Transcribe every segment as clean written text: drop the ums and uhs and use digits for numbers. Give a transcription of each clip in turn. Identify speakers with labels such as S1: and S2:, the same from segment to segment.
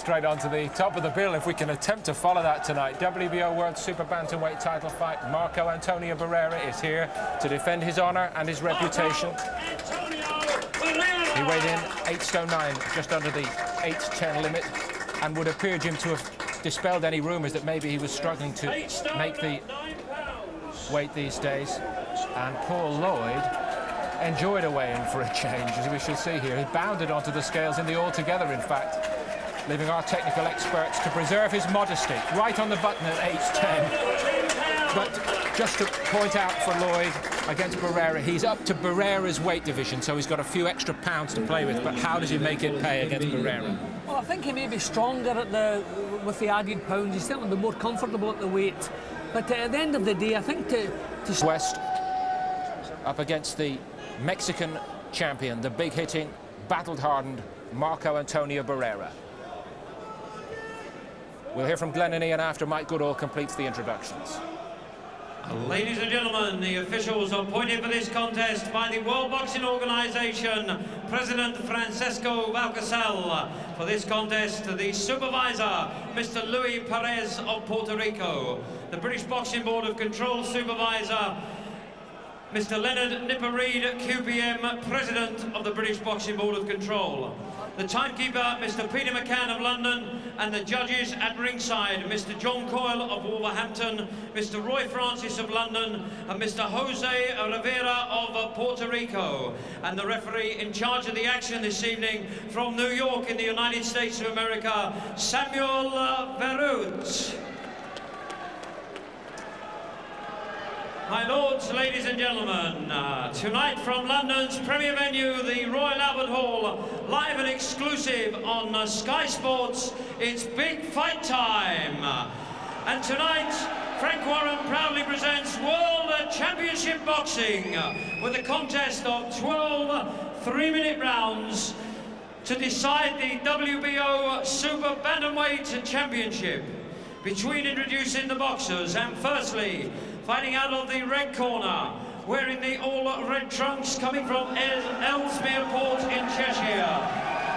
S1: Straight on to the top of the bill, if we can attempt to follow that tonight. WBO World Super Bantamweight title fight. Marco Antonio Barrera is here to defend his honor and his reputation. He weighed in 8 stone 9, just under the 8'10" limit, and would appear, Jim, to have dispelled any rumours that maybe he was struggling to make the weight these days. And Paul Lloyd enjoyed a weigh-in for a change, as we shall see here. He bounded onto the scales in the all-together, in fact, leaving our technical experts to preserve his modesty. Right on the button at 8'10". But just to point out for Lloyd, against Barrera, he's up to Barrera's weight division, so he's got a few extra pounds to play with. But how does he make it pay against Barrera?
S2: Well, I think he may be stronger with the added pounds. He's certainly more comfortable at the weight. But at the end of the day, I think to
S1: West up against the Mexican champion, the big-hitting, battle-hardened Marco Antonio Barrera. We'll hear from Glenn and Ian after Mike Goodall completes the introductions.
S3: Ladies and gentlemen, the officials appointed for this contest by the World Boxing Organization, President Francesco Valcarcel. For this contest, the supervisor, Mr. Luis Perez of Puerto Rico. The British Boxing Board of Control supervisor, Mr. Leonard Nipper-Reid, QPM, President of the British Boxing Board of Control. The timekeeper, Mr. Peter McCann of London, and the judges at ringside, Mr. John Coyle of Wolverhampton, Mr. Roy Francis of London, and Mr. Jose Rivera of Puerto Rico. And the referee in charge of the action this evening from New York in the United States of America, Samuel Verut. My lords, ladies and gentlemen, tonight from London's premier venue, the Royal Albert Hall, live and exclusive on Sky Sports, it's big fight time. And tonight, Frank Warren proudly presents World Championship Boxing with a contest of 12 3-minute rounds to decide the WBO Super Bantamweight Championship. Between introducing the boxers, and firstly, fighting out of the red corner, wearing the all-red trunks, coming from Ellesmere Port in Cheshire.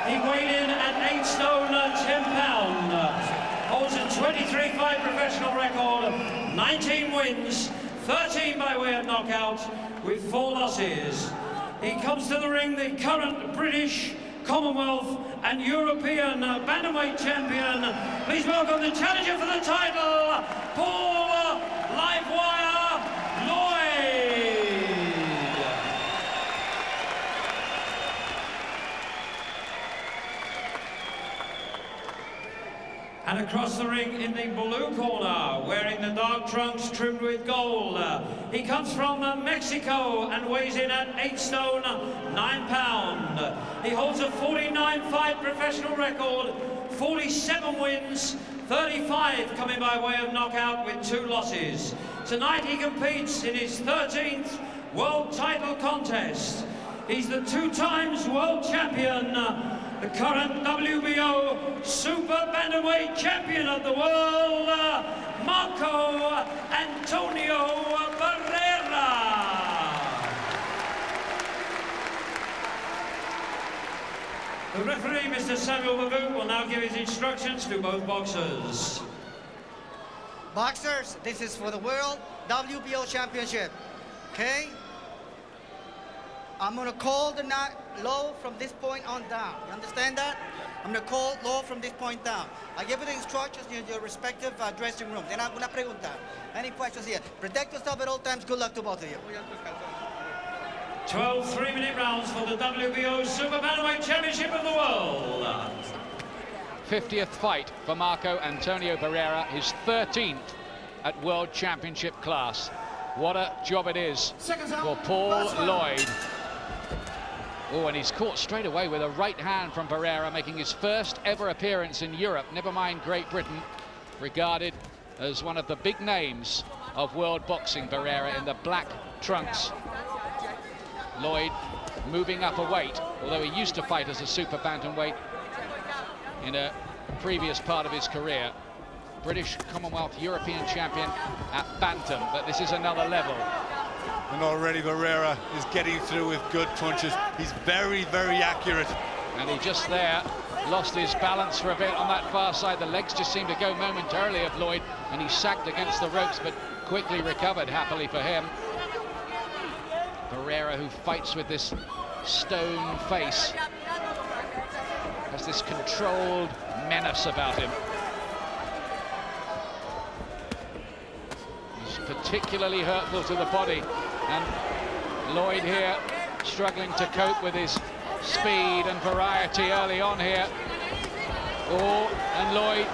S3: He weighed in at 8 stone 10 pounds. Holds a 23-fight professional record, 19 wins, 13 by way of knockout, with 4 losses. He comes to the ring, the current British, Commonwealth and European Bantamweight champion. Please welcome the challenger for the title, Paul Livewire Lloyd. And across the ring in the blue corner, wearing the dark trunks trimmed with gold, he comes from Mexico and weighs in at 8 stone 9 pounds. He holds a 49-fight professional record, 47 wins, 35 coming by way of knockout with 2 losses. Tonight he competes in his 13th world title contest. He's the 2 times world champion, the current WBO Super Bantamweight champion of the world, Marco Antonio Barrera. The referee, Mr. Samuel Verut, will now give his instructions to both boxers.
S4: Boxers, this is for the World WBO Championship, okay? I'm gonna call the low from this point on down. You understand that? I'm gonna call low from this point down. I give you the instructions in your respective dressing rooms. And I'm gonna preguntar. Any questions here? Protect yourself at all times. Good luck to both of you.
S3: 12 3-minute rounds for the WBO Super Bantamweight Championship of the world.
S5: 50th fight for Marco Antonio Barrera, his 13th at World Championship class. What a job it is for Paul Lloyd. Oh, and he's caught straight away with a right hand from Barrera, making his first ever appearance in Europe, never mind Great Britain. Regarded as one of the big names of world boxing, Barrera in the black trunks. Lloyd moving up a weight, although he used to fight as a super bantamweight in a previous part of his career. British, Commonwealth, European champion at bantam, but this is another level.
S6: And already Barrera is getting through with good punches. He's very, very accurate.
S5: And he just there lost his balance for a bit on that far side. The legs just seemed to go momentarily of Lloyd, and he sagged against the ropes, but quickly recovered, happily for him. Barrera, who fights with this stone face, has this controlled menace about him. He's particularly hurtful to the body, and Lloyd here struggling to cope with his speed and variety early on here. Oh, and Lloyd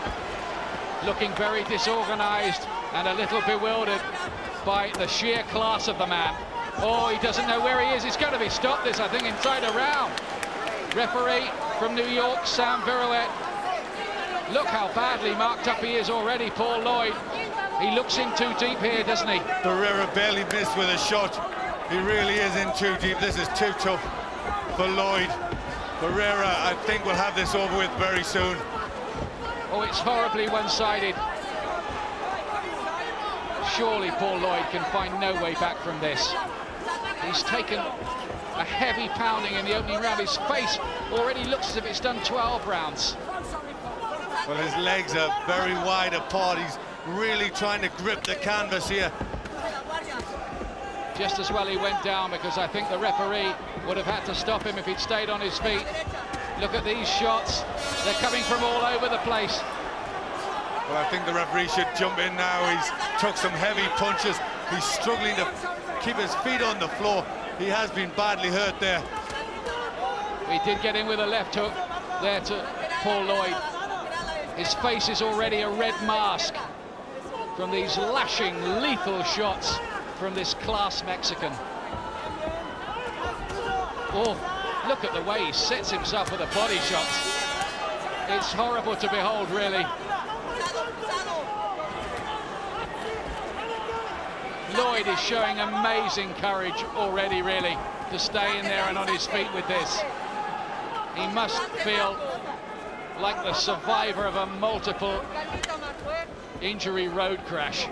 S5: looking very disorganized and a little bewildered by the sheer class of the man. Oh, he doesn't know where he is. He's going to be stopped this, I think, inside a round. Referee from New York, Sam Virouette. Look how badly marked up he is already, Paul Lloyd. He looks in too deep here, doesn't he?
S6: Barrera barely missed with a shot. He really is in too deep. This is too tough for Lloyd. Barrera, I think, will have this over with very soon.
S5: Oh, it's horribly one-sided. Surely Paul Lloyd can find no way back from this. He's taken a heavy pounding in the opening round. His face already looks as if it's done 12 rounds.
S6: Well, his legs are very wide apart. He's really trying to grip the canvas here.
S5: Just as well he went down, because I think the referee would have had to stop him if he'd stayed on his feet. Look at these shots. They're coming from all over the place.
S6: Well, I think the referee should jump in now. He's took some heavy punches. He's struggling to keep his feet on the floor. He has been badly hurt there.
S5: He did get in with a left hook there to Paul Lloyd. His face is already a red mask from these lashing, lethal shots from this class Mexican. Oh, look at the way he sets himself with the body shots. It's horrible to behold, really. Lloyd is showing amazing courage already, really, to stay in there and on his feet with this. He must feel like the survivor of a multiple injury road crash.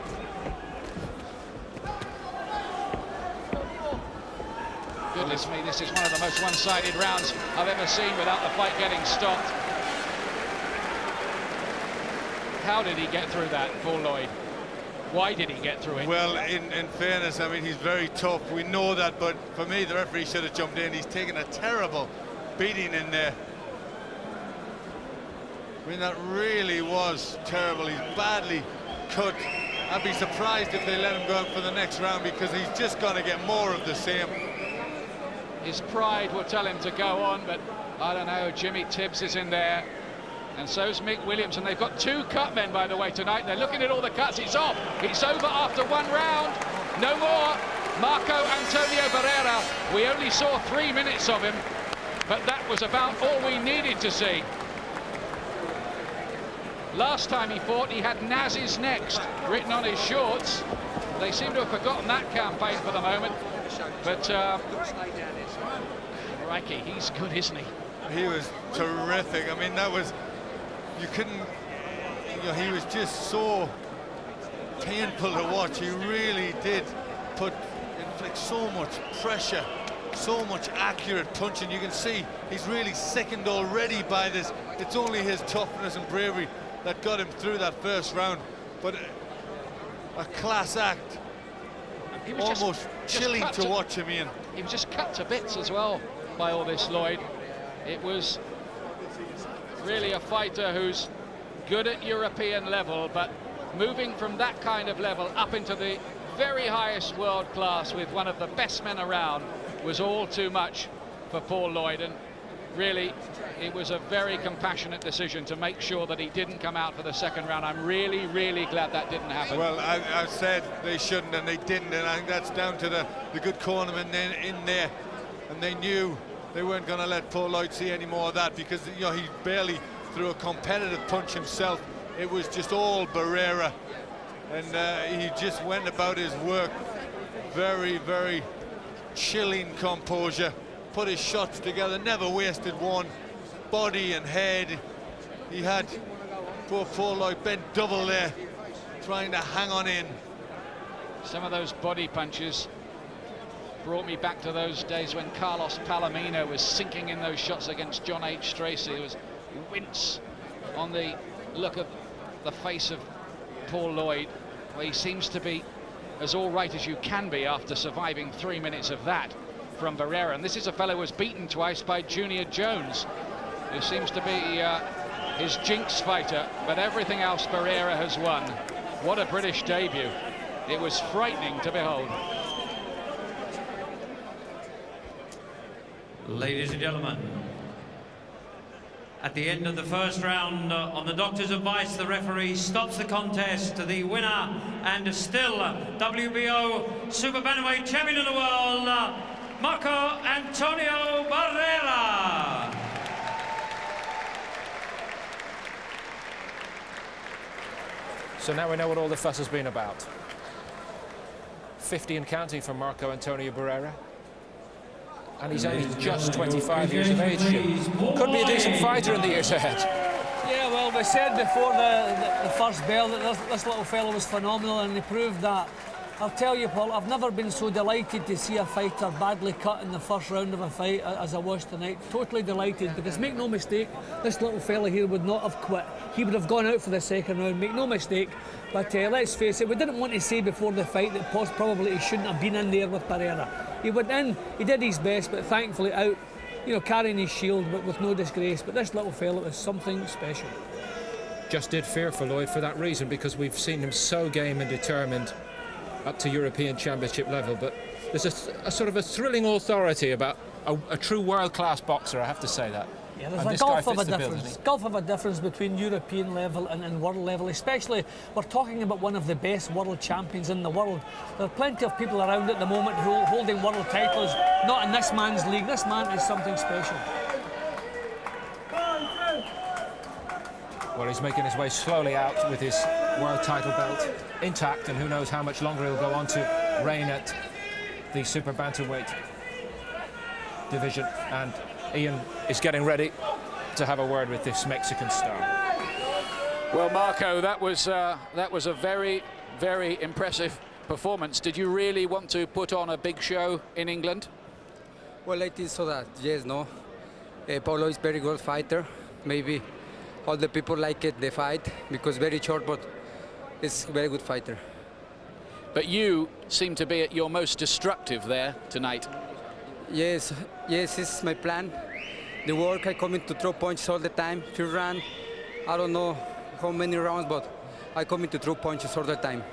S5: Goodness me, this is one of the most one-sided rounds I've ever seen without the fight getting stopped. How did he get through that, Paul Lloyd? Why did he get through it?
S6: Well, in fairness, I mean, he's very tough. We know that, but for me, the referee should have jumped in. He's taken a terrible beating in there. I mean, that really was terrible. He's badly cut. I'd be surprised if they let him go out for the next round, because he's just going to get more of the same.
S5: His pride will tell him to go on, but I don't know. Jimmy Tibbs is in there, and so's Mick Williams, and they've got two cut men, by the way, tonight. They're looking at all the cuts. It's off. It's over after one round. No more. Marco Antonio Barrera. We only saw 3 minutes of him, but that was about all we needed to see. Last time he fought, he had Naz's Next written on his shorts. They seem to have forgotten that campaign for the moment. But, crikey, he's good, isn't he?
S6: He was terrific. I mean, that was... You couldn't... You know, he was just so painful to watch. He really did inflict so much pressure, so much accurate punching. You can see he's really sickened already by this. It's only his toughness and bravery that got him through that first round. But a class act.
S5: He was
S6: almost chilling to watch him, Ian.
S5: He was just cut to bits as well by all this, Lloyd. It was really a fighter who's good at European level, but moving from that kind of level up into the very highest world class with one of the best men around was all too much for Paul Lloyd. And really, it was a very compassionate decision to make sure that he didn't come out for the second round. I'm really, really glad that didn't happen.
S6: Well, I said they shouldn't, and they didn't, and I think that's down to the good cornermen in there. And they knew they weren't going to let Paul Lloyd see any more of that, because, you know, he barely threw a competitive punch himself. It was just all Barrera, and he just went about his work. Very, very chilling composure. Put his shots together, never wasted one. Body and head. He had poor Paul Lloyd bent double there, trying to hang on in.
S5: Some of those body punches brought me back to those days when Carlos Palomino was sinking in those shots against John H. Tracy. It was wince on the look of the face of Paul Lloyd, where he seems to be as all right as you can be after surviving 3 minutes of that from Barrera. And this is a fellow who was beaten twice by Junior Jones, who seems to be his jinx fighter, but everything else Barrera has won. What a British debut. It was frightening to behold.
S3: Ladies and gentlemen, at the end of the first round, on the doctor's advice, the referee stops the contest. The winner and still WBO Super Bantamweight Champion of the World, Marco Antonio Barrera.
S1: So now we know what all the fuss has been about. 50 and counting from Marco Antonio Barrera. And he's only just 25 years of age. Could be a decent fighter in the years ahead.
S2: Yeah, well, we said before the first bell that this little fellow was phenomenal, and he proved that. I'll tell you, Paul, I've never been so delighted to see a fighter badly cut in the first round of a fight as I was tonight. Totally delighted, because make no mistake, this little fella here would not have quit. He would have gone out for the second round, make no mistake. But let's face it, we didn't want to say before the fight that probably he shouldn't have been in there with Barrera. He went in, he did his best, but thankfully out, you know, carrying his shield, but with no disgrace. But this little fella was something special.
S1: Just did fear for Lloyd for that reason, because we've seen him so game and determined up to European Championship level, but there's a sort of a thrilling authority about a true world-class boxer, I have to say that.
S2: Yeah, there's a gulf of a difference between European level and world level, especially we're talking about one of the best world champions in the world. There are plenty of people around at the moment who are holding world titles, not in this man's league. This man is something special.
S1: Well, he's making his way slowly out with his world title belt intact, and who knows how much longer he'll go on to reign at the super bantamweight division. And Ian is getting ready to have a word with this Mexican star.
S5: Well, Marco, that was a very, very impressive performance. Did you really want to put on a big show in England?
S7: Well, I think so that, yes, no. Paulo is very good fighter. Maybe all the people like it, the fight, because very short, but it's very good fighter.
S5: But you seem to be at your most destructive there tonight.
S7: Yes, this is my plan. The work, I come in to throw punches all the time. First round, I don't know how many rounds, but I come in to throw punches all the time.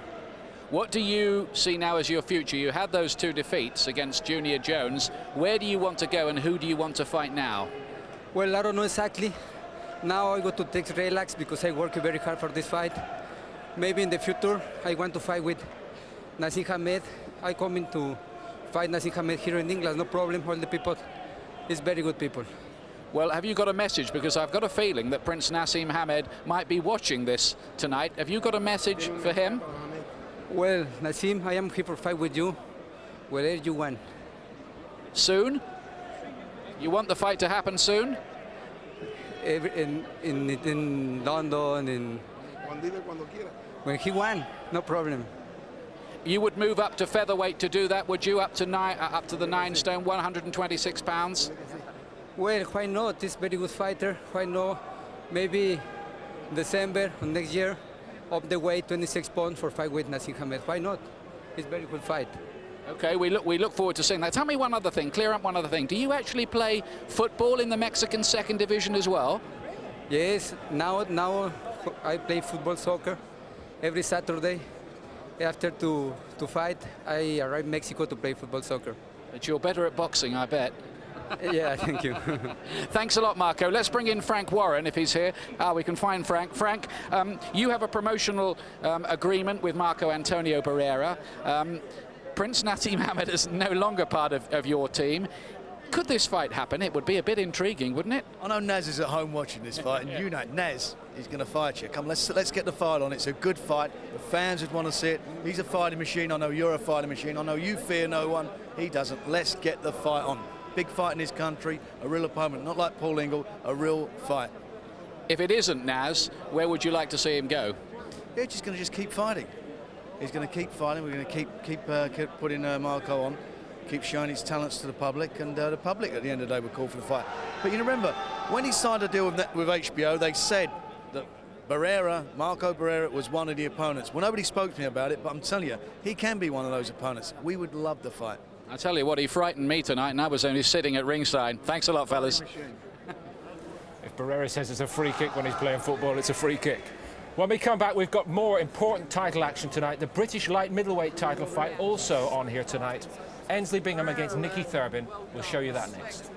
S5: What do you see now as your future? You had those 2 defeats against Junior Jones. Where do you want to go, and who do you want to fight now?
S7: Well, I don't know exactly. Now I go to take relax because I work very hard for this fight. Maybe in the future I want to fight with Naseem Hamed. I come in to fight Naseem Hamed here in England, no problem. All the people is very good people.
S5: Well, have you got a message? Because I've got a feeling that Prince Naseem Hamed might be watching this tonight. Have you got a message for him?
S7: Well, Naseem, I am here for fight with you, wherever you want.
S5: Soon? You want the fight to happen soon?
S7: In London, when he won, no problem.
S5: You would move up to featherweight to do that, would you? Up to the 9 stone, 126 pounds?
S7: Well, why not? He's a very good fighter. Why not? Maybe December or next year, up the weight 26 pounds for fight with Naseem Hamed. Why not? It's a very good fight.
S5: Okay, we look forward to seeing that. Tell me one other thing, clear up one other thing. Do you actually play football in the Mexican second division as well?
S7: Yes, now I play football, soccer every Saturday. After to fight, I arrive in Mexico to play football, soccer.
S5: But you're better at boxing, I bet.
S7: Yeah, thank you.
S5: Thanks a lot, Marco. Let's bring in Frank Warren if he's here. We can find Frank. Frank, you have a promotional agreement with Marco Antonio Barrera. Prince Naseem Hamed is no longer part of your team. Could this fight happen? It would be a bit intriguing, wouldn't it?
S8: I know Naz is at home watching this fight, and you know Naz is going to fight you. Come, let's get the fight on. It's a good fight. The fans would want to see it. He's a fighting machine. I know you're a fighting machine. I know you fear no one. He doesn't. Let's get the fight on. Big fight in his country, a real opponent, not like Paul Ingle, a real fight.
S5: If it isn't Naz, where would you like to see him go?
S8: Yeah, just going to keep fighting. He's going to keep fighting. We're going to keep putting Marco on. keep showing his talents to the public, and the public at the end of the day will call for the fight. But you remember, when he signed a deal with HBO, they said that Marco Barrera was one of the opponents. Well, nobody spoke to me about it, but I'm telling you, he can be one of those opponents. We would love the fight.
S9: I tell you what, he frightened me tonight, and I was only sitting at ringside. Thanks a lot, fellas.
S1: If Barrera says it's a free kick when he's playing football, it's a free kick. When we come back, we've got more important title action tonight. The British light middleweight title fight also on here tonight. Ainsley Bingham against Nicky Thurbin. We'll show you that next.